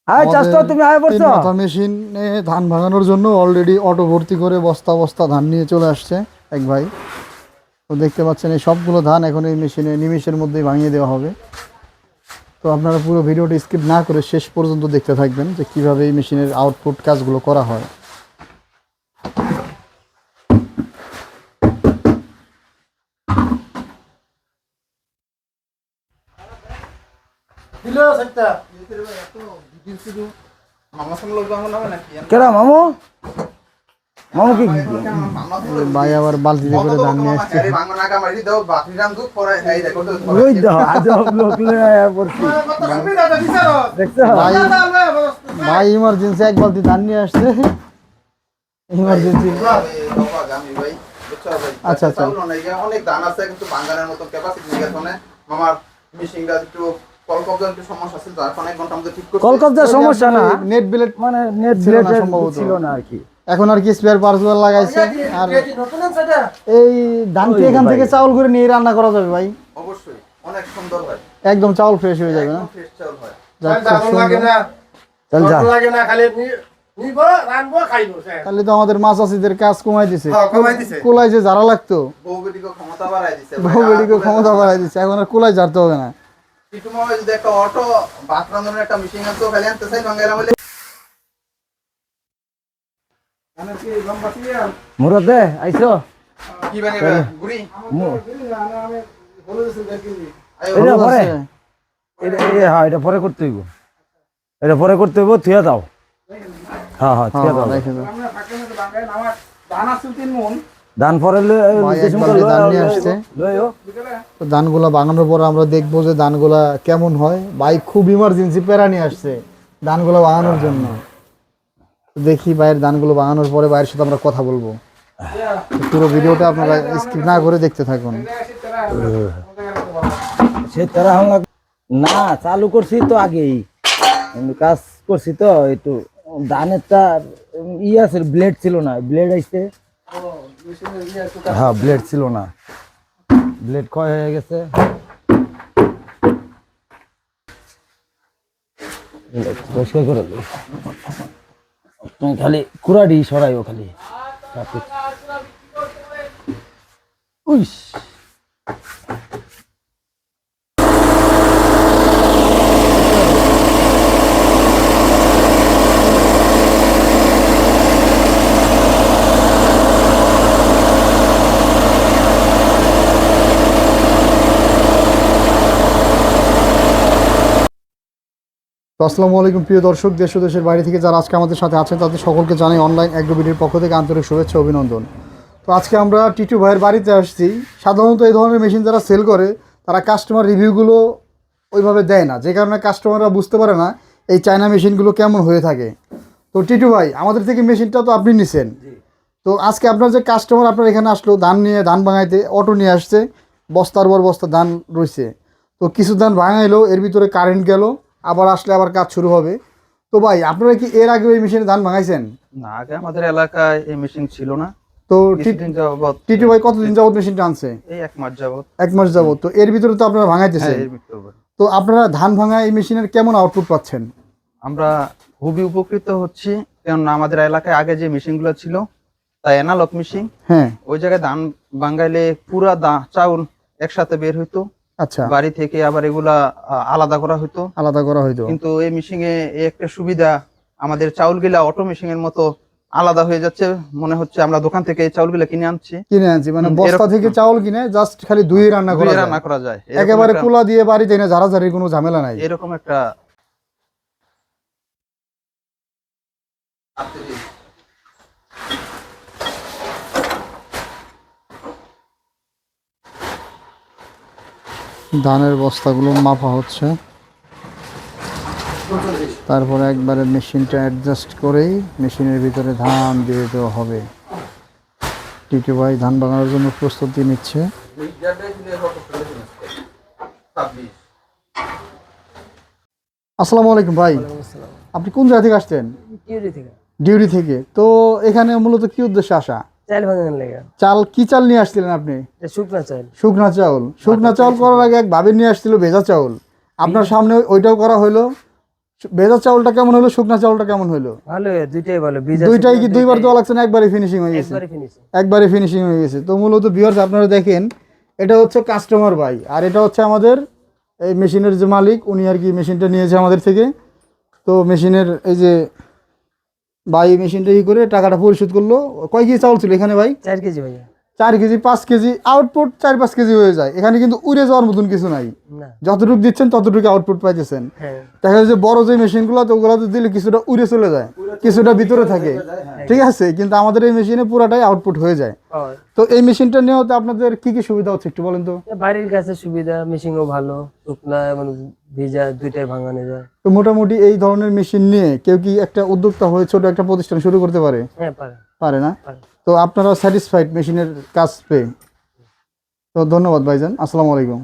আয় চাচা তুমি আয় তিন পড়ছো। মাথা মেশিনে ধান ভাঙানোর জন্য অলরেডি অটো ভর্তি করে বস্তা বস্তা ধান নিয়ে চলে আসছে এক ভাই। তো দেখতে পাচ্ছেন এই সবগুলো ধান এখন এই মেশিনে নিমেষের মধ্যেই ভাঙিয়ে দেওয়া হবে। তো আপনারা পুরো ভিডিওটি স্কিপ না করে শেষ পর্যন্ত দেখতে থাকবেন যে কিভাবে এই মেশিনের আউটপুট কাজগুলো করা হয়। কেডা মামু? মামু কি ভাই আবার বালতিতে করে ধান নিয়ে আসছে। ওই দাও আজ লোক লয়ে আয়া পড়ছি। দেখছো? ভাই ভাই ইমার্জেন্সি এক বালতি ধান নিয়ে আসছে। ইমার্জেন্সি। আচ্ছা আচ্ছা। অনেক ধান আছে কিন্তু বাঙ্গানের মতো ক্যাপাসিটি নেই এখন আমার মিশিংটা একটু কলকবজার একটু সমস্যা ছিল তার অনেক ঘন্টা মধ্যে ঠিক করতে কলকাতার সমস্যা না, নেট ব্লেড মানে নেট ছিল না ব্লেড সম্ভবত। ছিল না আর কি। এখন আর কি স্পেয়ার পার্টসগুলো লাগাইছে। আর এই ধান কি ওই এখান ভাই। থেকে চাউল করে নিয়ে রান্না করা যাবে ভাই? অবশ্যই অনেক সুন্দর হয়, একদম চাউল ফ্রেশ হয়ে যাবে না? একদম ফ্রেশ চাউল হয়। যাক, খুব সুন্দর। চল যা। তাহলে তো আমাদের মাছ চাষিদের কাজ কমাই দিছে। কুলাই যে যারা লাগতো, ভৌগোলিক ক্ষমতা বাড়ায় দিছে ভৌগোলিক ক্ষমতা বাড়াই দিচ্ছে, এখন আর কুলাই ঝাড়তে হবে না। কিছু মনে হয় যদি একটা অটো ভাত রান্নার একটা মেশিন আনতো খালি আনতে চাই বাঙ্গাইরা বলে মুরাদে আইছো? কি বানাইবে গুড়ি এটা হলুদ পরে আছে? হ্যাঁ এটা পরে করতে হইব, এটা পরে করতে হইব। থুয়া দাও। হ্যাঁ হ্যাঁ থুয়া দাও। রেখে দাও। ধান পরে ভাই এক বালতি ধান নিয়ে আসছে। তো ধানগুলা ভাঙানোর পর আমরা দেখবো যে ধানগুলা কেমন হয়। ভাই খুব ইমার্জেন্সি প্যারা নিয়ে আসছে ধানগুলো ভাঙানোর জন্য। তো দেখি ভাইয়ের ধানগুলো ভাঙানোর পরে ভাইয়ের সাথে আমরা কথা বলবো। তো পুরো ভিডিওটা আপনারা স্কিপ না করে দেখতে থাকুন। সে তারা হামলা না চালু করছি তো আগেই, আমি কাজ করছি তো একটু। ধানেরটা আছে, ব্লেড ছিল না, ব্লেড আইছে। হ্যাঁ ব্লেড ছিল না, ব্লেড ক্ষয় হয়ে গেছে। পরিষ্কার করে দিই। তুমি খালি কুড়াডি সরাইও খালি। উইস তো আসসালামু আলাইকুম প্রিয় দর্শক, দেশ ও দেশের বাইরে থেকে যারা আজকে আমাদের সাথে আছেন তাদের সকলকে জানাই অনলাইন অ্যাগ্রোবিডির পক্ষ থেকে আন্তরিক শুভেচ্ছা অভিনন্দন। তো আজকে আমরা টিটু ভাইয়ের বাড়িতে আসছি। সাধারণত এই ধরনের মেশিন যারা সেল করে তারা কাস্টমার রিভিউগুলো ওইভাবে দেয় না, যে কারণে কাস্টমাররা বুঝতে পারে না এই চায়না মেশিনগুলো কেমন হয়ে থাকে। তো টিটু ভাই, আমাদের থেকে মেশিনটা তো আপনি নিছেন, তো আজকে আপনার যে কাস্টমার আপনার এখানে আসলো ধান নিয়ে, ধান ভাঙাইতে অটো নিয়ে আসছে, বস্তার পর বস্তা ধান রয়েছে। তো কিছু ধান ভাঙাইলো, এর ভিতরে কারেন্ট গেল, আবার আসলে আবার কাজ শুরু হবে। তো ভাই আপনারা কি এর আগে এই মেশিনে ধান ভাঙাইছেন? না, আগে আমাদের এলাকায় এই মেশিন ছিল না। তো কিছুদিন যাবত, টিটু ভাই কতদিন যাবত মেশিনটা আনছে? এই 1 মাস যাবত। 1 মাস যাবত। তো এর ভিতরে তো আপনারা ভাঙাইতেছেন, হ্যাঁ, এর ভিতরে তো আপনারা ধান ভাঙা এই মেশিনের কেমন আউটপুট পাচ্ছেন? আমরা খুবই উপকৃত হচ্ছি, কারণ আমাদের এলাকায় আগে যে মেশিনগুলো ছিল তা অ্যানালগ মেশিন। হ্যাঁ ওই জায়গায় ধান বাঙ্গাইলে পুরা চাউল একসাথে বের হইতো, আচ্ছা, বাড়ি থেকে আবার এগুলা আলাদা করা হইতো। আলাদা করা হয়তো। কিন্তু এই মেশিনে একটা সুবিধা, আমাদের চাউলগুলা অটো মেশিনের মতো আলাদা হয়ে যাচ্ছে। মনে হচ্ছে আমরা দোকান থেকে এই চাউলগুলা কিনে আনছি, কিনে আনছি, মানে বস্তা এরকম- থেকে চাউল কিনে জাস্ট খালি ধুয়ে রান্না করা ধুয়ে যায়। রান্না করা যায়। এরকম একেবারে একটা- কুলা দিয়ে বাড়িতে এনে ঝাড়াঝাড়ির কোনো ঝামেলা নাই। এরকম একটা ধানের বস্তাগুলো মাপা হচ্ছে, তারপরে একবারে মেশিনটা অ্যাডজাস্ট করেই মেশিনের ভিতরে ধান দিয়ে দেওয়া হবে। টিটু ভাই ধান ভাঙানোর জন্য প্রস্তুতি নিচ্ছে। আসসালামু আলাইকুম ভাই, আপনি কোন জায়গা থেকে আসছেন? ডিউটি থেকে। তো এখানে মূলত কি উদ্দেশ্যে আসা? চাল ভাঙার লেগে চাল কি চাল নিয়ে আসছিলেন আপনি? শুকনা চাল। শুকনা চাউল। শুকনা চাউল করার আগে এক ভাবি নিয়ে আসছিল ভেজা চাউল, আপনার সামনে ওইটাও করা হলো। ভেজা চাউলটা কেমন হলো, শুকনা চাউলটা কেমন হলো? ভালো, দুইটাই ভালো। দুইটাই কি দুইবার দেওয়া লাগছে না একবারে ফিনিশিং হয়ে গেছে? একবারে ফিনিশিং। একবারে ফিনিশিং হয়ে গেছে। তো মূলত ভিউয়ার্স আপনারা দেখেন, এটা হচ্ছে কাস্টমার ভাই, আর এটা হচ্ছে আমাদের এই মেশিনের যে মালিক, উনি আর কি মেশিনটা নিয়েছে আমাদের থেকে। তো মেশিনের এই যে ভাই মেশিনটা ই করে টাকাটা পরিশোধ করলো। কয় কেজি চাউল ছিল এখানে ভাই? 4 কেজি ভাইয়া। 4 কেজি, 5 কেজি আউটপুট, 4-5 কেজি হয়ে যায়। এখানে কিন্তু উড়ে যাওয়ার মতন কিছু নাই, না। যতটুকু দিচ্ছেন ততটুকু আউটপুট পাইতেছেন। হ্যাঁ। দেখা যায় যে বড় যে মেশিনগুলো, তো ওগুলোতে দিলে কিছুটা উড়ে চলে যায়, কিছুটা ভিতরে থাকে, ঠিক আছে। কিন্তু আমাদের এই মেশিনে পুরাটাই আউটপুট হয়ে যায়। হয়। তো এই মেশিনটা নেওয়াতে আপনাদের কি কি সুবিধা হচ্ছে একটু বলেন তো? বাড়ির কাছে সুবিধা, মেশিনও ভালো, শুকনা এবং ভিজা দুইটাই ভাঙানো যায়। তো মোটামুটি এই ধরনের মেশিন নিয়ে কেউ কি একটা উদ্যোক্তা হয়ে ছোট একটা প্রতিষ্ঠান শুরু করতে পারে? হ্যাঁ, পারে। পারে না? পারে। তো আপনারা স্যাটিসফাইড মেশিনের কাজ পেয়ে? তো ধন্যবাদ ভাইজান, আসসালামু আলাইকুম।